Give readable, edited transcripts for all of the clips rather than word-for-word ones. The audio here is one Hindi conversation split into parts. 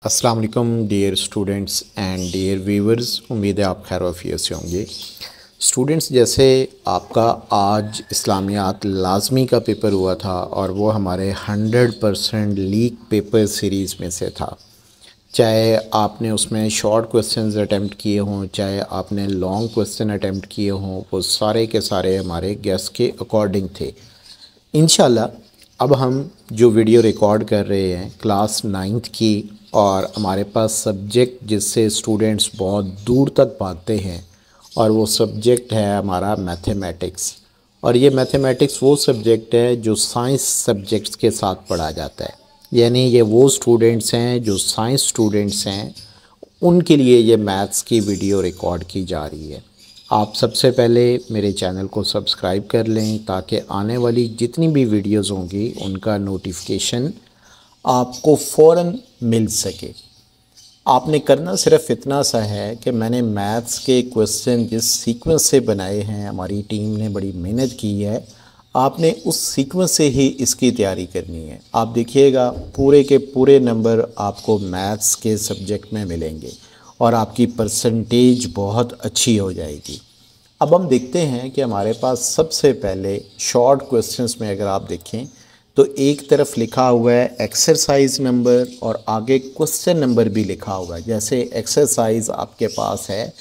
अस्सलाम वालेकुम dear students and dear viewers. उम्मीद है आप खैर वफियत से होंगे। स्टूडेंट्स, जैसे आपका आज इस्लामियात लाजमी का पेपर हुआ था और वो हमारे 100% लीक पेपर सीरीज़ में से था। चाहे आपने उसमें शॉर्ट क्वेश्चंस अटेम्प्ट किए हों, चाहे आपने लॉन्ग क्वेश्चन अटेम्प्ट किए हों, वो सारे के सारे हमारे गेस के अकॉर्डिंग थे। इंशाल्लाह अब हम जो वीडियो रिकॉर्ड कर रहे हैं क्लास 9th की, और हमारे पास सब्जेक्ट जिससे स्टूडेंट्स बहुत दूर तक भागते हैं, और वो सब्जेक्ट है हमारा मैथमेटिक्स। और ये मैथमेटिक्स वो सब्जेक्ट है जो साइंस सब्जेक्ट्स के साथ पढ़ा जाता है। यानी ये वो स्टूडेंट्स हैं जो साइंस स्टूडेंट्स हैं, उनके लिए ये मैथ्स की वीडियो रिकॉर्ड की जा रही है। आप सबसे पहले मेरे चैनल को सब्सक्राइब कर लें ताकि आने वाली जितनी भी वीडियोस होंगी उनका नोटिफिकेशन आपको फ़ौरन मिल सके। आपने करना सिर्फ इतना सा है कि मैंने मैथ्स के क्वेश्चन जिस सीक्वेंस से बनाए हैं, हमारी टीम ने बड़ी मेहनत की है, आपने उस सीक्वेंस से ही इसकी तैयारी करनी है। आप देखिएगा पूरे के पूरे नंबर आपको मैथ्स के सब्जेक्ट में मिलेंगे और आपकी परसेंटेज बहुत अच्छी हो जाएगी। अब हम देखते हैं कि हमारे पास सबसे पहले शॉर्ट क्वेश्चंस में अगर आप देखें तो एक तरफ लिखा हुआ है एक्सरसाइज नंबर और आगे क्वेश्चन नंबर भी लिखा हुआ है। जैसे एक्सरसाइज आपके पास है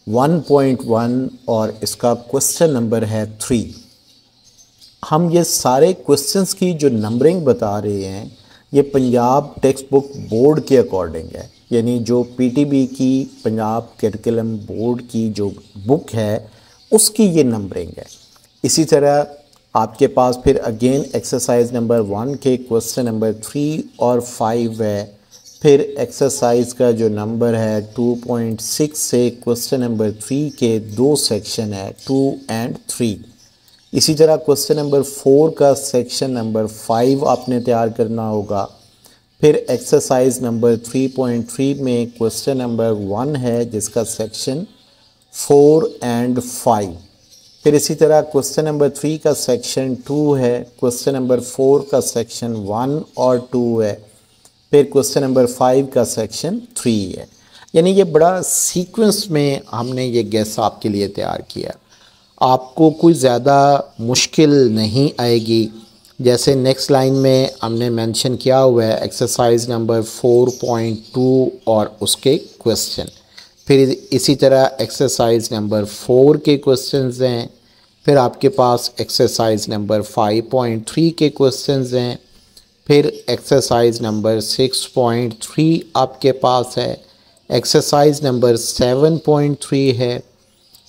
1.1 और इसका क्वेश्चन नंबर है 3। हम ये सारे क्वेश्चंस की जो नंबरिंग बता रहे हैं ये पंजाब टेक्स्ट बुक बोर्ड के अकॉर्डिंग है, यानी जो पीटीबी की पंजाब करिकुलम बोर्ड की जो बुक है उसकी ये नंबरिंग है। इसी तरह आपके पास फिर अगेन एक्सरसाइज नंबर 1 के क्वेश्चन नंबर 3 और 5 है। फिर एक्सरसाइज का जो नंबर है 2.6 से क्वेश्चन नंबर 3 के 2 सेक्शन है 2 एंड 3। इसी तरह क्वेश्चन नंबर 4 का सेक्शन नंबर 5 आपने तैयार करना होगा। फिर एक्सरसाइज नंबर 3.3 में क्वेश्चन नंबर 1 है जिसका सेक्शन 4 एंड 5। फिर इसी तरह क्वेश्चन नंबर 3 का सेक्शन 2 है, क्वेश्चन नंबर 4 का सेक्शन 1 और 2 है, फिर क्वेश्चन नंबर 5 का सेक्शन 3 है। यानी ये बड़ा सीक्वेंस में हमने ये गेस आपके लिए तैयार किया। आपको कोई ज़्यादा मुश्किल नहीं आएगी। जैसे नेक्स्ट लाइन में हमने मेंशन किया हुआ है एक्सरसाइज नंबर 4.2 और उसके क्वेश्चन। फिर इसी तरह एक्सरसाइज नंबर 4 के क्वेश्चंस हैं। फिर आपके पास एक्सरसाइज नंबर 5.3 के क्वेश्चंस हैं। फिर एक्सरसाइज नंबर 6.3 आपके पास है। एक्सरसाइज नंबर 7.3 है।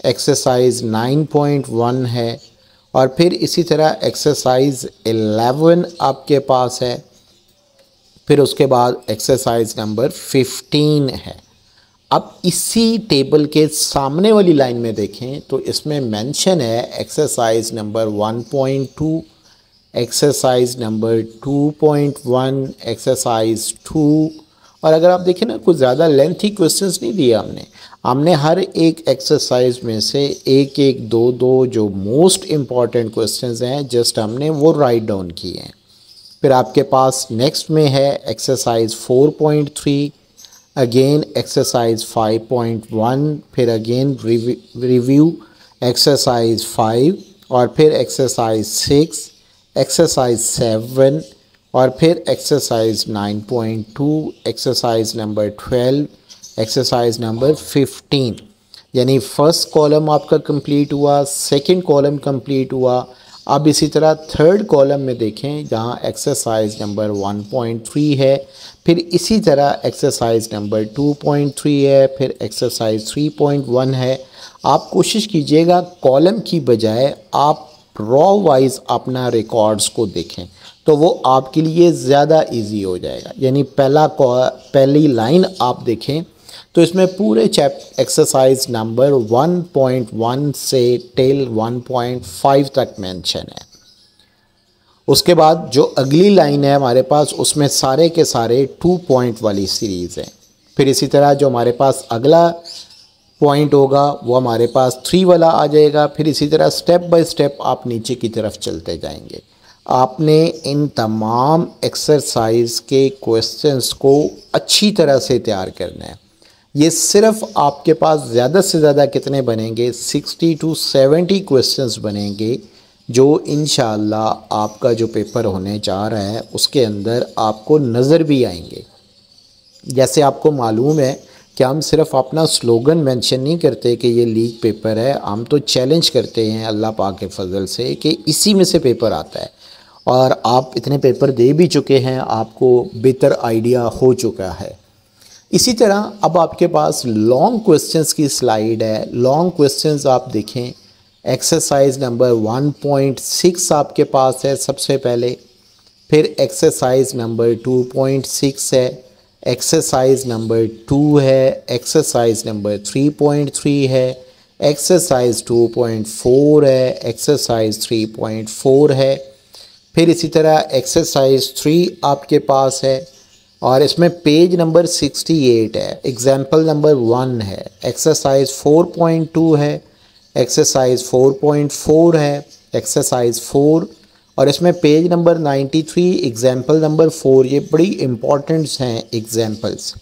एक्सरसाइज 9.1 है। और फिर इसी तरह एक्सरसाइज 11 आपके पास है। फिर उसके बाद एक्सरसाइज नंबर 15 है। अब इसी टेबल के सामने वाली लाइन में देखें तो इसमें मेंशन है exercise number 1.2, exercise number 2.1, exercise 2। और अगर आप देखें ना, कुछ ज़्यादा लेंथी क्वेश्चंस नहीं दिए हमने हर एक एक्सरसाइज में से एक एक दो दो जो मोस्ट इम्पॉर्टेंट क्वेश्चंस हैं जस्ट हमने वो राइट डाउन किए हैं। फिर आपके पास नेक्स्ट में है एक्सरसाइज 4.3, अगेन एक्सरसाइज 5.1, फिर अगेन रिव्यू एक्सरसाइज 5, और फिर एक्सरसाइज 6, एक्सरसाइज 7, और फिर exercise 9.2, exercise number 12, exercise number 15। यानी फर्स्ट कॉलम आपका कंप्लीट हुआ, सेकंड कॉलम कंप्लीट हुआ। अब इसी तरह थर्ड कॉलम में देखें जहां एक्सरसाइज नंबर 1.3 है, फिर इसी तरह एक्सरसाइज नंबर 2.3 है, फिर एक्सरसाइज 3.1 है। आप कोशिश कीजिएगा कॉलम की बजाय आप रॉ वाइज अपना रिकॉर्ड्स को देखें तो वो आपके लिए ज़्यादा इजी हो जाएगा। यानी पहली लाइन आप देखें तो इसमें पूरे एक्सरसाइज नंबर 1.1 से टिल 1.5 तक मेंशन है। उसके बाद जो अगली लाइन है हमारे पास उसमें सारे के सारे 2 पॉइंट वाली सीरीज़ हैं। फिर इसी तरह जो हमारे पास अगला पॉइंट होगा वो हमारे पास 3 वाला आ जाएगा। फिर इसी तरह स्टेप बाय स्टेप आप नीचे की तरफ चलते जाएंगे। आपने इन तमाम एक्सरसाइज के क्वेश्चंस को अच्छी तरह से तैयार करना है। ये सिर्फ आपके पास ज़्यादा से ज़्यादा कितने बनेंगे, 60 to 70 क्वेश्चंस बनेंगे, जो इंशाअल्लाह आपका जो पेपर होने जा रहा है उसके अंदर आपको नज़र भी आएंगे। जैसे आपको मालूम है कि हम सिर्फ अपना स्लोगन मेंशन नहीं करते कि ये लीक पेपर है, हम तो चैलेंज करते हैं अल्लाह पाक के फ़ज़ल से कि इसी में से पेपर आता है। और आप इतने पेपर दे भी चुके हैं, आपको बेहतर आइडिया हो चुका है। इसी तरह अब आपके पास लॉन्ग क्वेश्चंस की स्लाइड है। लॉन्ग क्वेश्चंस आप देखें, एक्सरसाइज नंबर 1.6 आपके पास है सबसे पहले, फिर एक्सरसाइज नंबर 2.6 है, एक्सरसाइज नंबर 2 है, एक्सरसाइज नंबर 3.3 है, एक्सरसाइज 2.4 है, एक्सरसाइज 3.4 है, फिर इसी तरह एक्सरसाइज 3 आपके पास है और इसमें पेज नंबर 68 है, एग्जाम्पल नंबर 1 है, एक्सरसाइज 4.2 है, एक्सरसाइज 4.4 है, एक्सरसाइज 4 और इसमें पेज नंबर 93, एग्जाम्पल नंबर 4। ये बड़ी इम्पॉर्टेंट्स हैं एग्जाम्पल्स।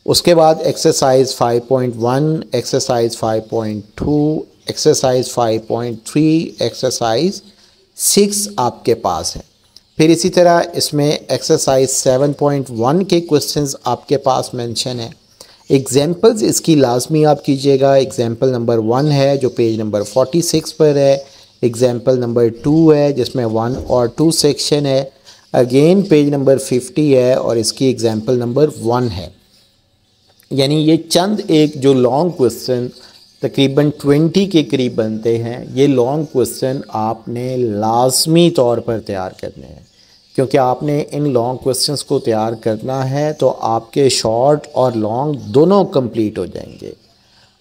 उसके बाद एक्सरसाइज 5.1, एक्सरसाइज 5.2, एक्सरसाइज 5.3, एक्सरसाइज 6 आपके पास है। फिर इसी तरह इसमें एक्सरसाइज 7.1 के क्वेश्चंस आपके पास मेंशन है। एग्जाम्पल्स इसकी लाजमी आप कीजिएगा। एग्जाम्पल नंबर 1 है जो पेज नंबर 46 पर है, एग्जाम्पल नंबर 2 है जिसमें 1 और 2 सेक्शन है, अगेन पेज नंबर 50 है और इसकी एग्जाम्पल नंबर 1 है। यानी ये चंद एक जो लॉन्ग क्वेश्चन तकरीबन 20 के करीब बनते हैं, ये लॉन्ग क्वेश्चन आपने लाजमी तौर पर तैयार करने हैं, क्योंकि आपने इन लॉन्ग क्वेश्चंस को तैयार करना है तो आपके शॉर्ट और लॉन्ग दोनों कंप्लीट हो जाएंगे।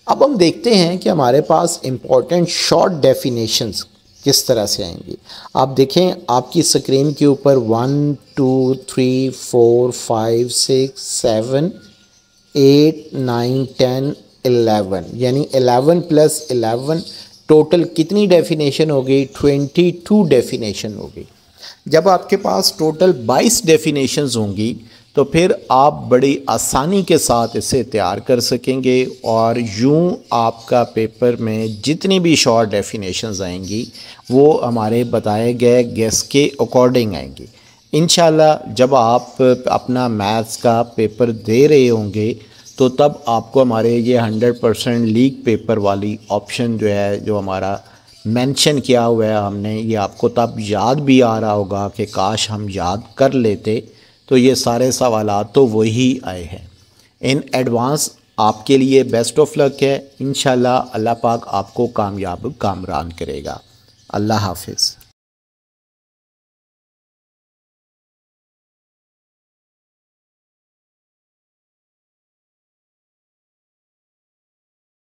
अब हम देखते हैं कि हमारे पास इम्पॉर्टेंट शॉर्ट डेफिनेशंस किस तरह से आएंगी। आप देखें आपकी स्क्रीन के ऊपर 1 2 3 4 5 6 7 8 9 10 11 यानी 11 + 11 टोटल कितनी डेफिनेशन हो गई, 22 डेफिनेशन हो गई। जब आपके पास टोटल 22 डेफिनेशंस होंगी तो फिर आप बड़ी आसानी के साथ इसे तैयार कर सकेंगे और यूं आपका पेपर में जितनी भी शॉर्ट डेफिनेशंस आएंगी वो हमारे बताए गए गेस के अकॉर्डिंग आएंगी। इंशाल्लाह जब आप अपना मैथ्स का पेपर दे रहे होंगे तो तब आपको हमारे ये 100% लीक पेपर वाली ऑप्शन जो है, जो हमारा मेंशन किया हुआ है हमने, ये आपको तब याद भी आ रहा होगा कि काश हम याद कर लेते। तो ये सारे सवालात तो वही आए हैं। इन एडवांस आपके लिए बेस्ट ऑफ लक है। इंशाल्लाह अल्लाह पाक आपको कामयाब कामरान करेगा। अल्लाह हाफिज़।